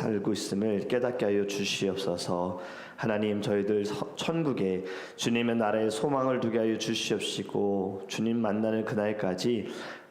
살고 있음을 깨닫게 하여 주시옵소서. 하나님, 저희들 천국에 주님의 나라의 소망을 두게 하여 주시옵시고, 주님 만나는 그날까지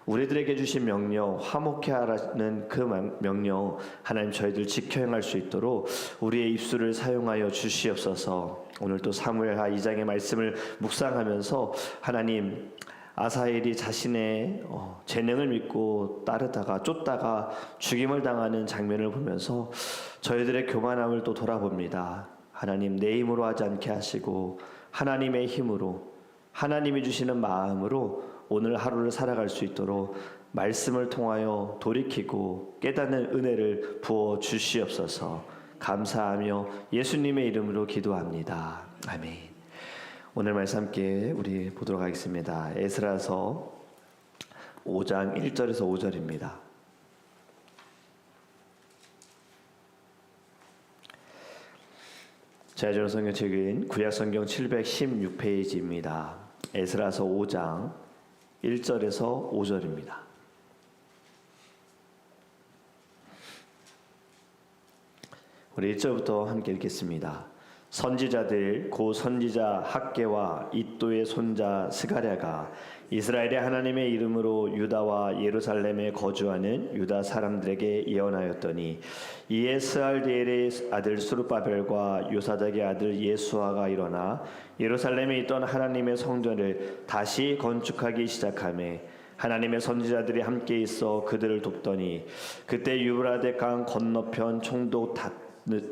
우리들에게 주신 명령, 화목케 하라는 그 명령, 하나님 저희들 지켜 행할 수 있도록 우리의 입술을 사용하여 주시옵소서. 오늘 또 사무엘하 2장의 말씀을 묵상하면서 하나님, 아사엘이 자신의 재능을 믿고 따르다가 쫓다가 죽임을 당하는 장면을 보면서 저희들의 교만함을 또 돌아봅니다. 하나님, 내 힘으로 하지 않게 하시고 하나님의 힘으로, 하나님이 주시는 마음으로 오늘 하루를 살아갈 수 있도록 말씀을 통하여 돌이키고 깨닫는 은혜를 부어 주시옵소서. 감사하며 예수님의 이름으로 기도합니다. 아멘. 오늘 말씀 함께 우리 보도록 하겠습니다. 에스라서 5장 1절에서 5절입니다. 제가 저는 성경책은 구약성경 716페이지입니다. 에스라서 5장 1절에서 5절입니다. 우리 1절부터 함께 읽겠습니다. 선지자들 고 선지자 학개와 이또의 손자 스가랴가 이스라엘의 하나님의 이름으로 유다와 예루살렘에 거주하는 유다 사람들에게 예언하였더니, 이에 스알디엘의 아들 스룹바벨과 요사닥의 아들 예수아가 일어나 예루살렘에 있던 하나님의 성전을 다시 건축하기 시작하며 하나님의 선지자들이 함께 있어 그들을 돕더니, 그때 유브라데 강 건너편 총독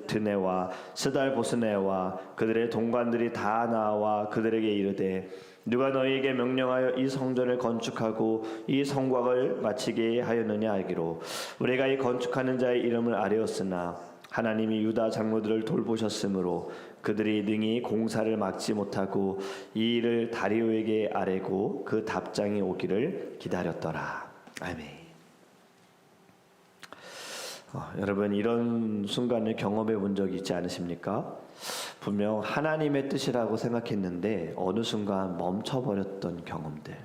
드네와 스달보스네와 그들의 동관들이 다 나와 그들에게 이르되, 누가 너희에게 명령하여 이 성전을 건축하고 이 성곽을 마치게 하였느냐 하기로, 우리가 이 건축하는 자의 이름을 아뢰었으나 하나님이 유다 장로들을 돌보셨으므로 그들이 능히 공사를 막지 못하고 이 일을 다리오에게 아뢰고 그 답장이 오기를 기다렸더라. 아멘. 여러분, 이런 순간을 경험해 본 적이 있지 않으십니까? 분명 하나님의 뜻이라고 생각했는데 어느 순간 멈춰버렸던 경험들.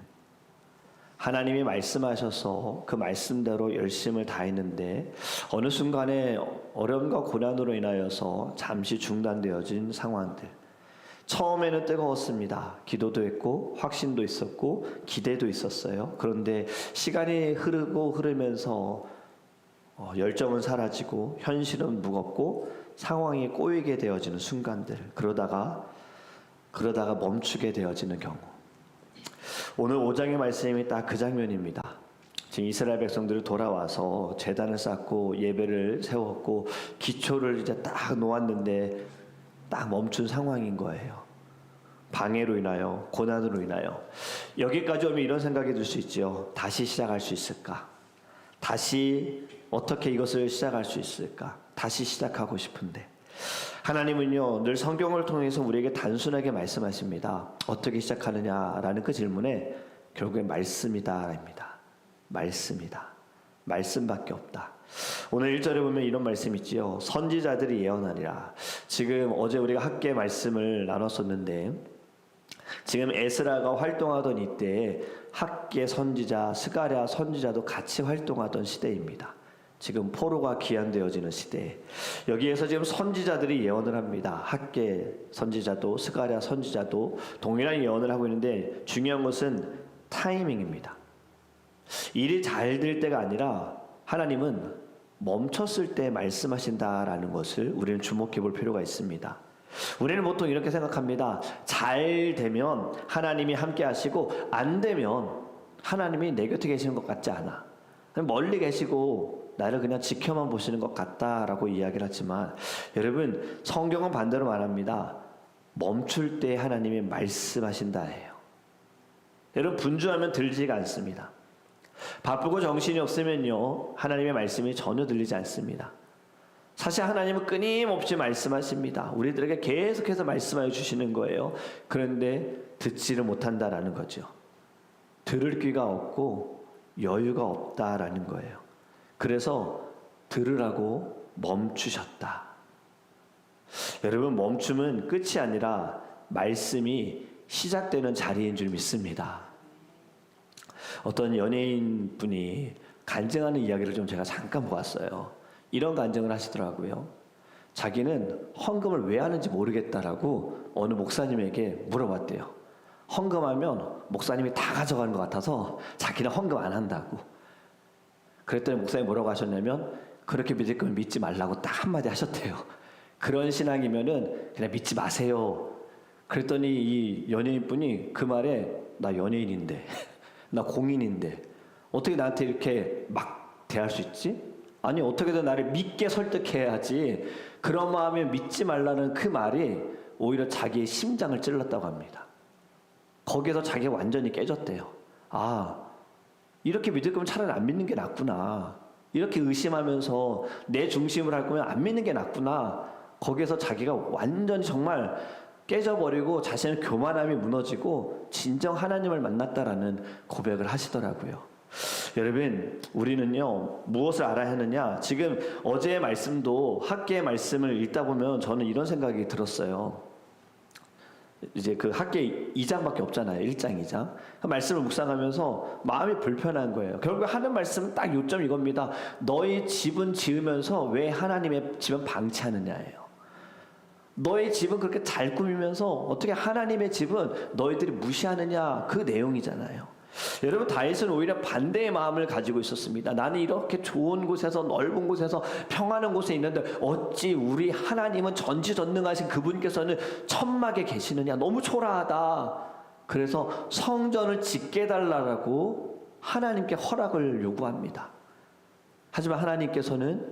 하나님이 말씀하셔서 그 말씀대로 열심을 다했는데 어느 순간에 어려움과 고난으로 인하여서 잠시 중단되어진 상황들. 처음에는 뜨거웠습니다. 기도도 했고 확신도 있었고 기대도 있었어요. 그런데 시간이 흐르면서 열정은 사라지고 현실은 무겁고 상황이 꼬이게 되어지는 순간들, 그러다가 멈추게 되어지는 경우. 오늘 5장의 말씀이 딱 그 장면입니다. 지금 이스라엘 백성들이 돌아와서 제단을 쌓고 예배를 세웠고 기초를 이제 딱 놓았는데 딱 멈춘 상황인 거예요. 방해로 인하여, 고난으로 인하여. 여기까지 오면 이런 생각이 들 수 있죠. 다시 시작할 수 있을까? 다시 어떻게 이것을 시작할 수 있을까? 다시 시작하고 싶은데, 하나님은요 늘 성경을 통해서 우리에게 단순하게 말씀하십니다. 어떻게 시작하느냐라는 그 질문에 결국에 말씀이다입니다. 말씀이다. 말씀밖에 없다. 오늘 1절에 보면 이런 말씀 있지요. 선지자들이 예언하리라. 지금 어제 우리가 학계 말씀을 나눴었는데, 지금 에스라가 활동하던 이때 학계 선지자, 스가랴 선지자도 같이 활동하던 시대입니다. 지금 포로가 귀환되어지는 시대. 여기에서 지금 선지자들이 예언을 합니다. 학계 선지자도 스가랴 선지자도 동일한 예언을 하고 있는데, 중요한 것은 타이밍입니다. 일이 잘 될 때가 아니라 하나님은 멈췄을 때 말씀하신다라는 것을 우리는 주목해 볼 필요가 있습니다. 우리는 보통 이렇게 생각합니다. 잘 되면 하나님이 함께 하시고 안 되면 하나님이 내 곁에 계시는 것 같지 않아. 멀리 계시고 나를 그냥 지켜만 보시는 것 같다라고 이야기를 하지만, 여러분, 성경은 반대로 말합니다. 멈출 때 하나님이 말씀하신다예요. 여러분, 분주하면 들리지가 않습니다. 바쁘고 정신이 없으면요 하나님의 말씀이 전혀 들리지 않습니다. 사실 하나님은 끊임없이 말씀하십니다. 우리들에게 계속해서 말씀하여 주시는 거예요. 그런데 듣지를 못한다라는 거죠. 들을 귀가 없고 여유가 없다라는 거예요. 그래서 들으라고 멈추셨다. 여러분, 멈춤은 끝이 아니라 말씀이 시작되는 자리인 줄 믿습니다. 어떤 연예인 분이 간증하는 이야기를 좀 제가 잠깐 보았어요. 이런 간증을 하시더라고요. 자기는 헌금을 왜 하는지 모르겠다라고 어느 목사님에게 물어봤대요. 헌금하면 목사님이 다 가져가는 것 같아서 자기는 헌금 안 한다고. 그랬더니 목사님이 뭐라고 하셨냐면 그렇게 믿을 거면 믿지 말라고 딱 한마디 하셨대요. 그런 신앙이면은 그냥 믿지 마세요. 그랬더니 이 연예인분이 그 말에 나 연예인인데 나 공인인데 어떻게 나한테 이렇게 막 대할 수 있지? 아니 어떻게든 나를 믿게 설득해야지. 그런 마음에 믿지 말라는 그 말이 오히려 자기의 심장을 찔렀다고 합니다. 거기에서 자기가 완전히 깨졌대요. 아, 이렇게 믿을 거면 차라리 안 믿는 게 낫구나. 이렇게 의심하면서 내 중심을 할 거면 안 믿는 게 낫구나. 거기에서 자기가 완전히 정말 깨져버리고 자신의 교만함이 무너지고 진정 하나님을 만났다라는 고백을 하시더라고요. 여러분, 우리는요 무엇을 알아야 하느냐? 지금 어제의 말씀도 학계의 말씀을 읽다 보면 저는 이런 생각이 들었어요. 이제 그 학계 2장밖에 없잖아요. 1장, 2장. 그 말씀을 묵상하면서 마음이 불편한 거예요. 결국 하는 말씀은 딱 요점 이겁니다. 너희 집은 지으면서 왜 하나님의 집은 방치하느냐예요. 너희 집은 그렇게 잘 꾸미면서 어떻게 하나님의 집은 너희들이 무시하느냐, 그 내용이잖아요. 여러분, 다윗은 오히려 반대의 마음을 가지고 있었습니다. 나는 이렇게 좋은 곳에서, 넓은 곳에서, 평안한 곳에 있는데 어찌 우리 하나님은 전지전능하신 그분께서는 천막에 계시느냐, 너무 초라하다. 그래서 성전을 짓게 해달라고 하나님께 허락을 요구합니다. 하지만 하나님께서는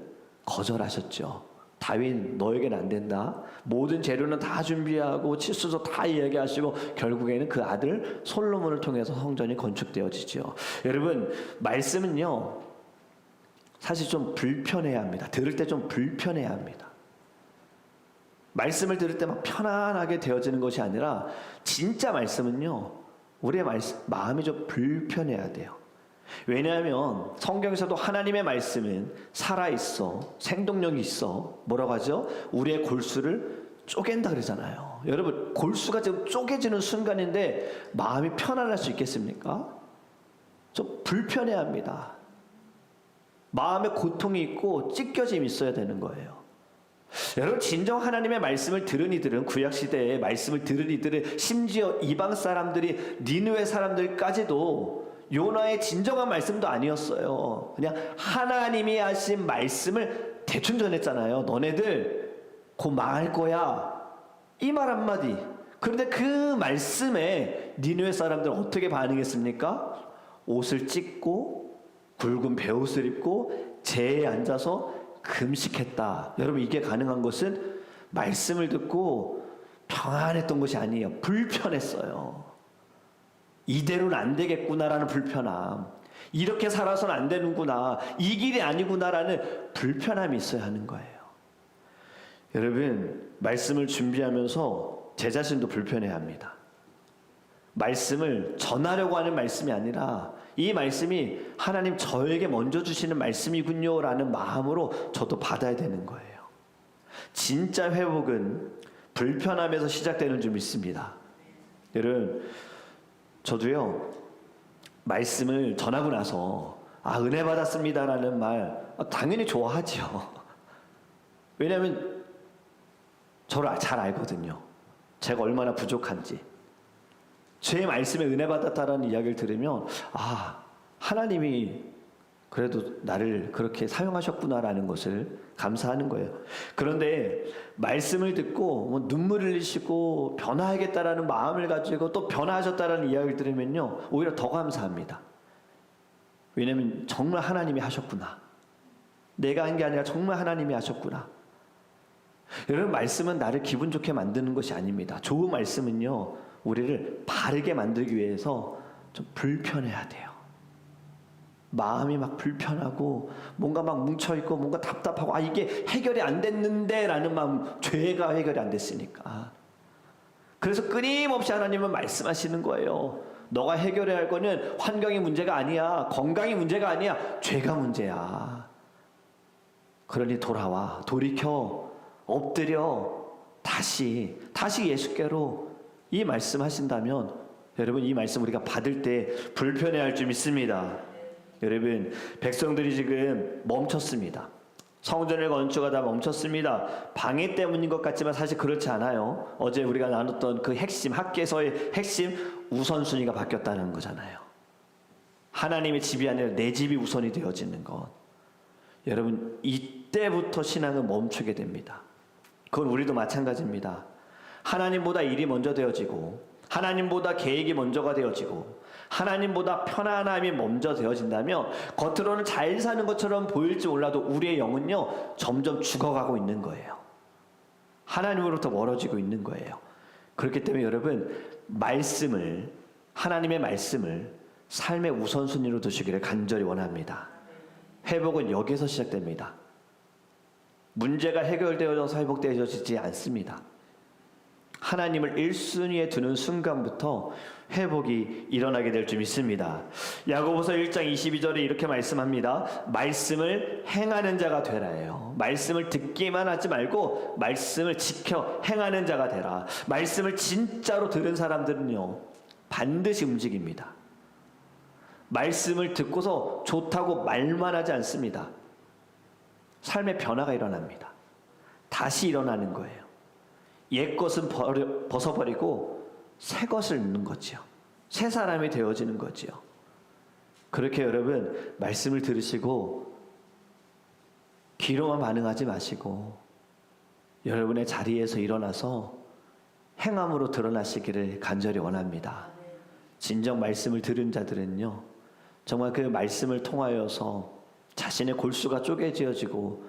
거절하셨죠. 다윗, 너에게는 안 된다. 모든 재료는 다 준비하고 칠수도 다 이야기하시고 결국에는 그 아들 솔로몬을 통해서 성전이 건축되어지죠. 여러분, 말씀은요 사실 좀 불편해야 합니다. 들을 때 좀 불편해야 합니다. 말씀을 들을 때 막 편안하게 되어지는 것이 아니라 진짜 말씀은요 우리의 마음이 좀 불편해야 돼요. 왜냐하면 성경에서도 하나님의 말씀은 살아있어, 생동력이 있어. 뭐라고 하죠? 우리의 골수를 쪼갠다 그러잖아요. 여러분, 골수가 지금 쪼개지는 순간인데 마음이 편안할 수 있겠습니까? 좀 불편해합니다. 마음에 고통이 있고 찢겨짐이 있어야 되는 거예요. 여러분, 진정 하나님의 말씀을 들은 이들은, 구약시대에 말씀을 들은 이들은, 심지어 이방 사람들이, 니느웨 사람들까지도 요나의 진정한 말씀도 아니었어요. 그냥 하나님이 하신 말씀을 대충 전했잖아요. 너네들 곧 망할 거야, 이 말 한마디. 그런데 그 말씀에 니느웨 사람들은 어떻게 반응했습니까? 옷을 찢고 굵은 베옷을 입고 제에 앉아서 금식했다. 여러분, 이게 가능한 것은 말씀을 듣고 평안했던 것이 아니에요. 불편했어요. 이대로는 안 되겠구나라는 불편함, 이렇게 살아서는 안 되는구나, 이 길이 아니구나라는 불편함이 있어야 하는 거예요. 여러분, 말씀을 준비하면서 제 자신도 불편해야 합니다. 말씀을 전하려고 하는 말씀이 아니라 이 말씀이 하나님 저에게 먼저 주시는 말씀이군요 라는 마음으로 저도 받아야 되는 거예요. 진짜 회복은 불편함에서 시작되는 줄 믿습니다. 여러분, 저도요 말씀을 전하고 나서 은혜 받았습니다라는 말 당연히 좋아하죠. 왜냐하면 저를 잘 알거든요. 제가 얼마나 부족한지. 제 말씀에 은혜 받았다라는 이야기를 들으면 하나님이 그래도 나를 그렇게 사용하셨구나라는 것을 감사하는 거예요. 그런데 말씀을 듣고 눈물 흘리시고 변화하겠다라는 마음을 가지고 또 변화하셨다라는 이야기를 들으면요 오히려 더 감사합니다. 왜냐하면 정말 하나님이 하셨구나. 내가 한 게 아니라 정말 하나님이 하셨구나. 여러분, 말씀은 나를 기분 좋게 만드는 것이 아닙니다. 좋은 말씀은요 우리를 바르게 만들기 위해서 좀 불편해야 돼요. 마음이 막 불편하고 뭔가 막 뭉쳐있고 뭔가 답답하고 이게 해결이 안 됐는데 라는 마음, 죄가 해결이 안 됐으니까. 그래서 끊임없이 하나님은 말씀하시는 거예요. 너가 해결해야 할 거는 환경이 문제가 아니야, 건강이 문제가 아니야, 죄가 문제야. 그러니 돌아와, 돌이켜, 엎드려 다시 예수께로, 이 말씀 하신다면 여러분, 이 말씀 우리가 받을 때 불편해할 줄 믿습니다. 여러분, 백성들이 지금 멈췄습니다. 성전을 건축하다 멈췄습니다. 방해 때문인 것 같지만 사실 그렇지 않아요. 어제 우리가 나눴던 그 핵심, 학계서의 핵심, 우선순위가 바뀌었다는 거잖아요. 하나님의 집이 아니라 내 집이 우선이 되어지는 것. 여러분, 이때부터 신앙은 멈추게 됩니다. 그건 우리도 마찬가지입니다. 하나님보다 일이 먼저 되어지고, 하나님보다 계획이 먼저가 되어지고, 하나님보다 편안함이 먼저 되어진다면 겉으로는 잘 사는 것처럼 보일지 몰라도 우리의 영은요 점점 죽어가고 있는 거예요. 하나님으로부터 멀어지고 있는 거예요. 그렇기 때문에 여러분, 하나님의 말씀을 삶의 우선순위로 두시기를 간절히 원합니다. 회복은 여기서 시작됩니다. 문제가 해결되어져서 회복되어지지 않습니다. 하나님을 1순위에 두는 순간부터 회복이 일어나게 될 줄 믿습니다. 야고보서 1장 22절에 이렇게 말씀합니다. 말씀을 행하는 자가 되라예요. 말씀을 듣기만 하지 말고 말씀을 지켜 행하는 자가 되라. 말씀을 진짜로 들은 사람들은요 반드시 움직입니다. 말씀을 듣고서 좋다고 말만 하지 않습니다. 삶의 변화가 일어납니다. 다시 일어나는 거예요. 옛것은 벗어버리고 새 것을 입는 거지요. 새 사람이 되어지는 거지요. 그렇게 여러분, 말씀을 들으시고 귀로만 반응하지 마시고 여러분의 자리에서 일어나서 행함으로 드러나시기를 간절히 원합니다. 진정 말씀을 들은 자들은요 정말 그 말씀을 통하여서 자신의 골수가 쪼개지어지고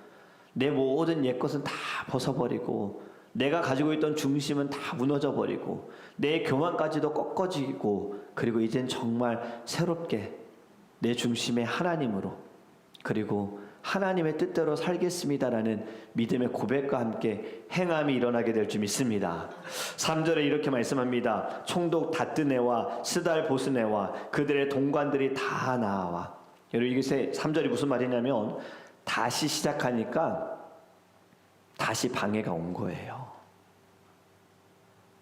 내 모든 옛것은 다 벗어버리고 내가 가지고 있던 중심은 다 무너져 버리고 내 교만까지도 꺾어지고 그리고 이젠 정말 새롭게 내 중심의 하나님으로 그리고 하나님의 뜻대로 살겠습니다라는 믿음의 고백과 함께 행함이 일어나게 될 줄 믿습니다. 3절에 이렇게 말씀합니다. 총독 다뜨네와 스달 보스네와 그들의 동관들이 다 나와. 여러분, 이게 3절이 무슨 말이냐면 다시 시작하니까 다시 방해가 온 거예요.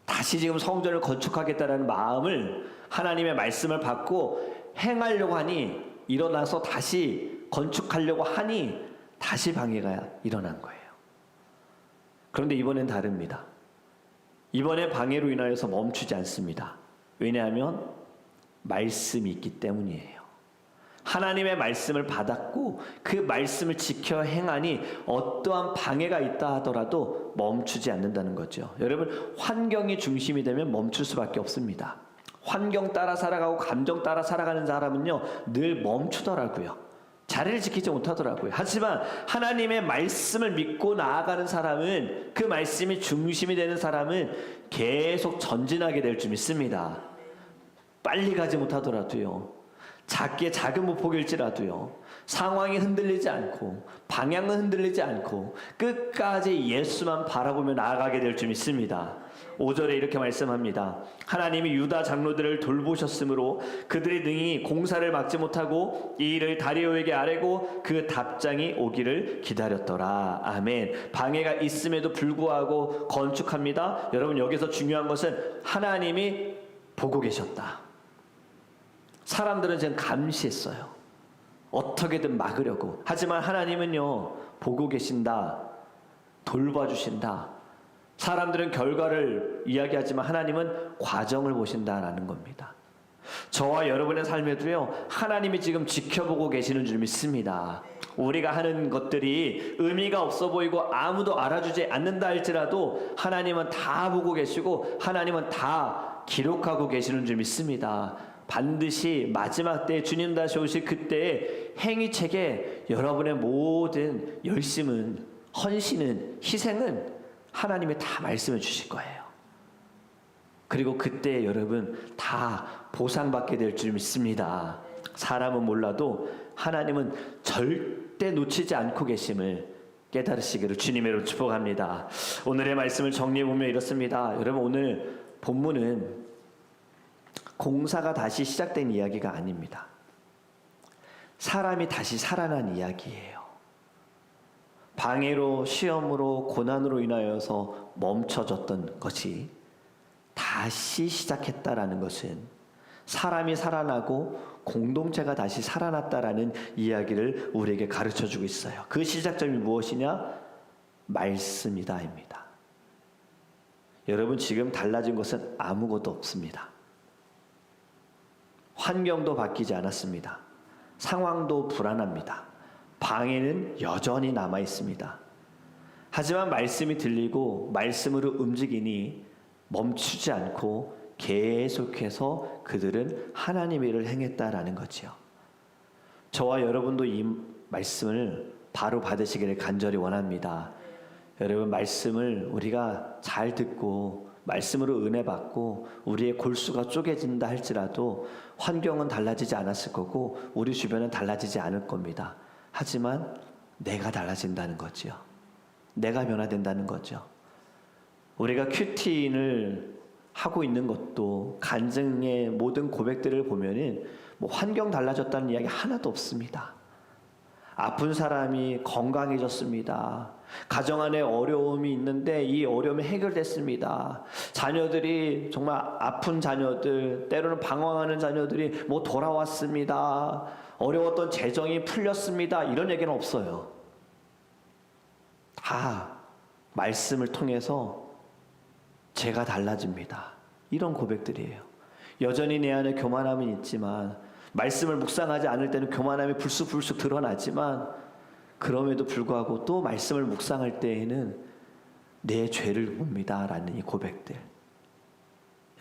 다시 지금 성전을 건축하겠다는 마음을 하나님의 말씀을 받고 행하려고 하니 일어나서 다시 건축하려고 하니 다시 방해가 일어난 거예요. 그런데 이번엔 다릅니다. 이번에 방해로 인하여서 멈추지 않습니다. 왜냐하면 말씀이 있기 때문이에요. 하나님의 말씀을 받았고 그 말씀을 지켜 행하니 어떠한 방해가 있다 하더라도 멈추지 않는다는 거죠. 여러분, 환경이 중심이 되면 멈출 수밖에 없습니다. 환경 따라 살아가고 감정 따라 살아가는 사람은요 늘 멈추더라고요. 자리를 지키지 못하더라고요. 하지만 하나님의 말씀을 믿고 나아가는 사람은, 그 말씀이 중심이 되는 사람은 계속 전진하게 될 줄 믿습니다. 빨리 가지 못하더라도요, 작은 무폭일지라도요, 상황이 흔들리지 않고 방향은 흔들리지 않고 끝까지 예수만 바라보며 나아가게 될 줄 믿습니다. 5절에 이렇게 말씀합니다. 하나님이 유다 장로들을 돌보셨으므로 그들이 능히 공사를 막지 못하고 이 일을 다리오에게 아뢰고 그 답장이 오기를 기다렸더라. 아멘. 방해가 있음에도 불구하고 건축합니다. 여러분, 여기서 중요한 것은 하나님이 보고 계셨다. 사람들은 지금 감시했어요. 어떻게든 막으려고. 하지만 하나님은요 보고 계신다. 돌봐주신다. 사람들은 결과를 이야기하지만 하나님은 과정을 보신다라는 겁니다. 저와 여러분의 삶에도요 하나님이 지금 지켜보고 계시는 줄 믿습니다. 우리가 하는 것들이 의미가 없어 보이고 아무도 알아주지 않는다 할지라도 하나님은 다 보고 계시고 하나님은 다 기록하고 계시는 줄 믿습니다. 반드시 마지막 때 주님 다시 오실 그때의 행위책에 여러분의 모든 열심은, 헌신은, 희생은 하나님이 다 말씀해 주실 거예요. 그리고 그때 여러분 다 보상받게 될 줄 믿습니다. 사람은 몰라도 하나님은 절대 놓치지 않고 계심을 깨달으시기를 주님의 이름으로 축복합니다. 오늘의 말씀을 정리해보면 이렇습니다. 여러분, 오늘 본문은 공사가 다시 시작된 이야기가 아닙니다. 사람이 다시 살아난 이야기예요. 방해로, 시험으로, 고난으로 인하여서 멈춰졌던 것이 다시 시작했다라는 것은 사람이 살아나고 공동체가 다시 살아났다라는 이야기를 우리에게 가르쳐주고 있어요. 그 시작점이 무엇이냐? 말씀이다입니다. 여러분, 지금 달라진 것은 아무것도 없습니다. 환경도 바뀌지 않았습니다. 상황도 불안합니다. 방해는 여전히 남아 있습니다. 하지만 말씀이 들리고 말씀으로 움직이니 멈추지 않고 계속해서 그들은 하나님의 일을 행했다라는 거지요. 저와 여러분도 이 말씀을 바로 받으시기를 간절히 원합니다. 여러분, 말씀을 우리가 잘 듣고 말씀으로 은혜 받고 우리의 골수가 쪼개진다 할지라도 환경은 달라지지 않았을 거고 우리 주변은 달라지지 않을 겁니다. 하지만 내가 달라진다는 거지요. 내가 변화된다는 거죠. 우리가 큐티인을 하고 있는 것도 간증의 모든 고백들을 보면은 뭐 환경 달라졌다는 이야기 하나도 없습니다. 아픈 사람이 건강해졌습니다. 가정 안에 어려움이 있는데 이 어려움이 해결됐습니다. 자녀들이 정말 아픈 자녀들, 때로는 방황하는 자녀들이 뭐 돌아왔습니다. 어려웠던 재정이 풀렸습니다. 이런 얘기는 없어요. 다 말씀을 통해서 제가 달라집니다. 이런 고백들이에요. 여전히 내 안에 교만함은 있지만 말씀을 묵상하지 않을 때는 교만함이 불쑥불쑥 드러나지만 그럼에도 불구하고 또 말씀을 묵상할 때에는 내 죄를 봅니다 라는 이 고백들.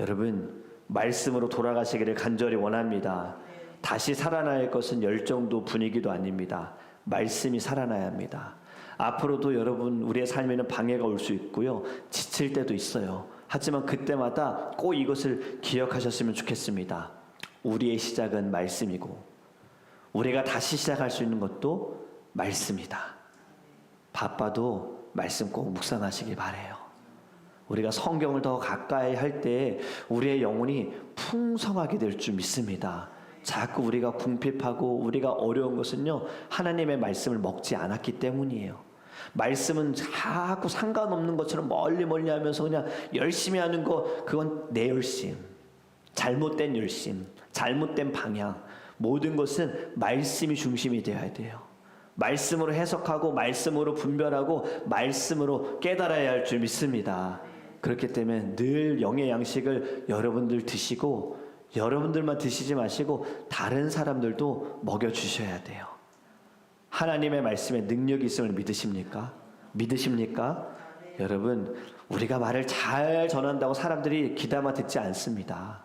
여러분, 말씀으로 돌아가시기를 간절히 원합니다. 다시 살아나야 할 것은 열정도 분위기도 아닙니다. 말씀이 살아나야 합니다. 앞으로도 여러분, 우리의 삶에는 방해가 올 수 있고요, 지칠 때도 있어요. 하지만 그때마다 꼭 이것을 기억하셨으면 좋겠습니다. 우리의 시작은 말씀이고 우리가 다시 시작할 수 있는 것도 말씀이다. 바빠도 말씀 꼭 묵상하시기 바래요. 우리가 성경을 더 가까이 할 때 우리의 영혼이 풍성하게 될 줄 믿습니다. 자꾸 우리가 궁핍하고 우리가 어려운 것은요, 하나님의 말씀을 먹지 않았기 때문이에요. 말씀은 자꾸 상관없는 것처럼 멀리 하면서 그냥 열심히 하는 거, 그건 내 열심, 잘못된 열심, 잘못된 방향. 모든 것은 말씀이 중심이 되어야 돼요. 말씀으로 해석하고 말씀으로 분별하고 말씀으로 깨달아야 할 줄 믿습니다. 그렇기 때문에 늘 영의 양식을 여러분들 드시고 여러분들만 드시지 마시고 다른 사람들도 먹여주셔야 돼요. 하나님의 말씀에 능력이 있음을 믿으십니까? 믿으십니까? 여러분, 우리가 말을 잘 전한다고 사람들이 귀담아 듣지 않습니다.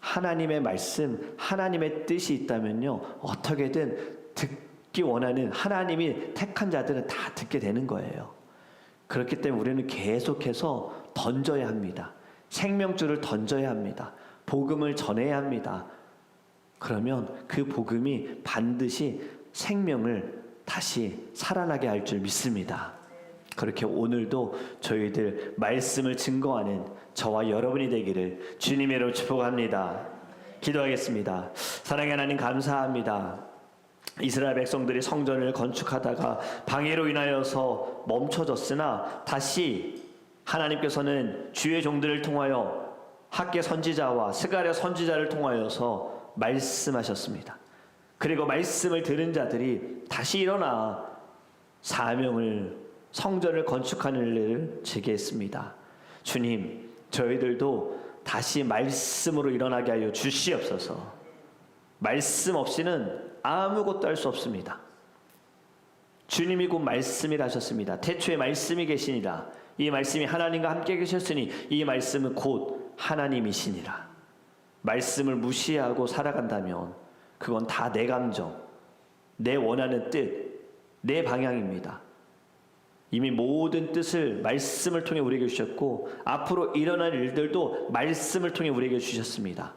하나님의 말씀, 하나님의 뜻이 있다면요, 어떻게든 듣기 원하는 하나님이 택한 자들은 다 듣게 되는 거예요. 그렇기 때문에 우리는 계속해서 던져야 합니다. 생명줄을 던져야 합니다. 복음을 전해야 합니다. 그러면 그 복음이 반드시 생명을 다시 살아나게 할 줄 믿습니다. 그렇게 오늘도 저희들 말씀을 증거하는 저와 여러분이 되기를 주님의 이름으로 축복합니다. 기도하겠습니다. 사랑의 하나님, 감사합니다. 이스라엘 백성들이 성전을 건축하다가 방해로 인하여서 멈춰졌으나 다시 하나님께서는 주의 종들을 통하여 학개 선지자와 스가랴 선지자를 통하여서 말씀하셨습니다. 그리고 말씀을 들은 자들이 다시 일어나 사명을, 성전을 건축하는 일을 제기했습니다. 주님, 저희들도 다시 말씀으로 일어나게 하여 주시옵소서. 말씀 없이는 아무것도 할 수 없습니다. 주님이 곧 말씀이라 하셨습니다. 태초에 말씀이 계시니라. 이 말씀이 하나님과 함께 계셨으니 이 말씀은 곧 하나님이시니라. 말씀을 무시하고 살아간다면 그건 다 내 감정, 내 원하는 뜻, 내 방향입니다. 이미 모든 뜻을 말씀을 통해 우리에게 주셨고 앞으로 일어날 일들도 말씀을 통해 우리에게 주셨습니다.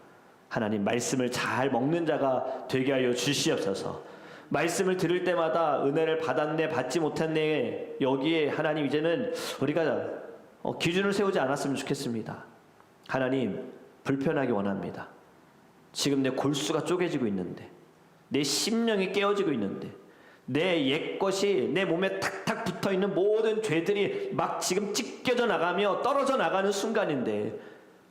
하나님, 말씀을 잘 먹는 자가 되게 하여 주시옵소서. 말씀을 들을 때마다 은혜를 받았네, 받지 못했네, 여기에 하나님 이제는 우리가 기준을 세우지 않았으면 좋겠습니다. 하나님, 불편하게 원합니다. 지금 내 골수가 쪼개지고 있는데, 내 심령이 깨어지고 있는데, 내 옛것이 내 몸에 탁탁 붙어있는 모든 죄들이 막 지금 찢겨져 나가며 떨어져 나가는 순간인데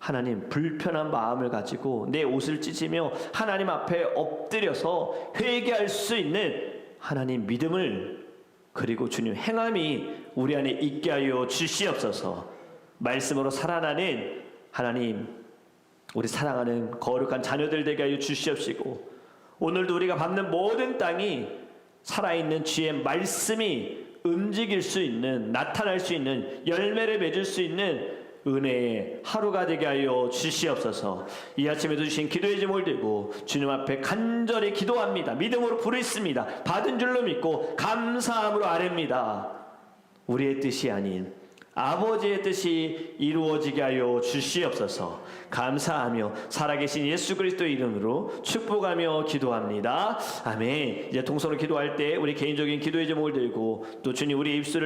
하나님, 불편한 마음을 가지고 내 옷을 찢으며 하나님 앞에 엎드려서 회개할 수 있는 하나님 믿음을, 그리고 주님 행함이 우리 안에 있게 하여 주시옵소서. 말씀으로 살아나는 하나님, 우리 사랑하는 거룩한 자녀들 되게 하여 주시옵시고, 오늘도 우리가 밟는 모든 땅이 살아있는 주의 말씀이 움직일 수 있는, 나타날 수 있는, 열매를 맺을 수 있는 은혜의 하루가 되게 하여 주시옵소서. 이 아침에도 주신 기도의 제목을 들고 주님 앞에 간절히 기도합니다. 믿음으로 부르짖습니다. 받은 줄로 믿고 감사함으로 아뢰입니다. 우리의 뜻이 아닌 아버지의 뜻이 이루어지게 하여 주시옵소서. 감사하며 살아계신 예수 그리스도의 이름으로 축복하며 기도합니다. 아멘. 이제 동서로 기도할 때 우리 개인적인 기도의 제목을 들고 또 주님 우리 입술을